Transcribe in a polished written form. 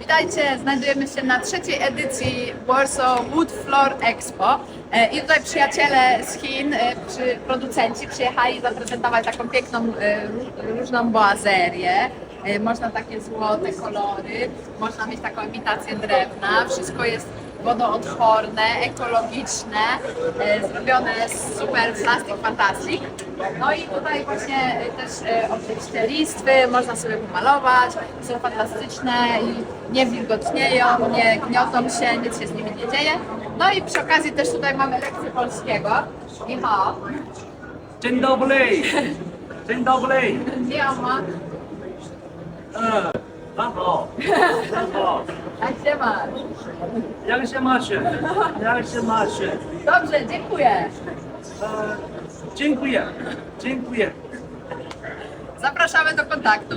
Witajcie, znajdujemy się na trzeciej edycji Warsaw Wood Floor Expo i tutaj przyjaciele z Chin, producenci przyjechali zaprezentować taką piękną, różną boazerię. Można takie złote kolory, można mieć taką imitację drewna, wszystko jest wodoodporne, ekologiczne, zrobione z super plastik fantastic. No i tutaj właśnie też oczywiście listwy, można sobie pomalować, są fantastyczne i nie wilgotnieją, nie gniotą się, nic się z nimi nie dzieje. No i przy okazji też tutaj mamy lekcję polskiego. Ni hao. Dzień dobry! Dzień dobry! Ni hao ma. Brawo! Brawo! Jak się masz? Jak się macie? Jak się macie? Dobrze, dziękuję. Dziękuję. Dziękuję. Zapraszamy do kontaktu.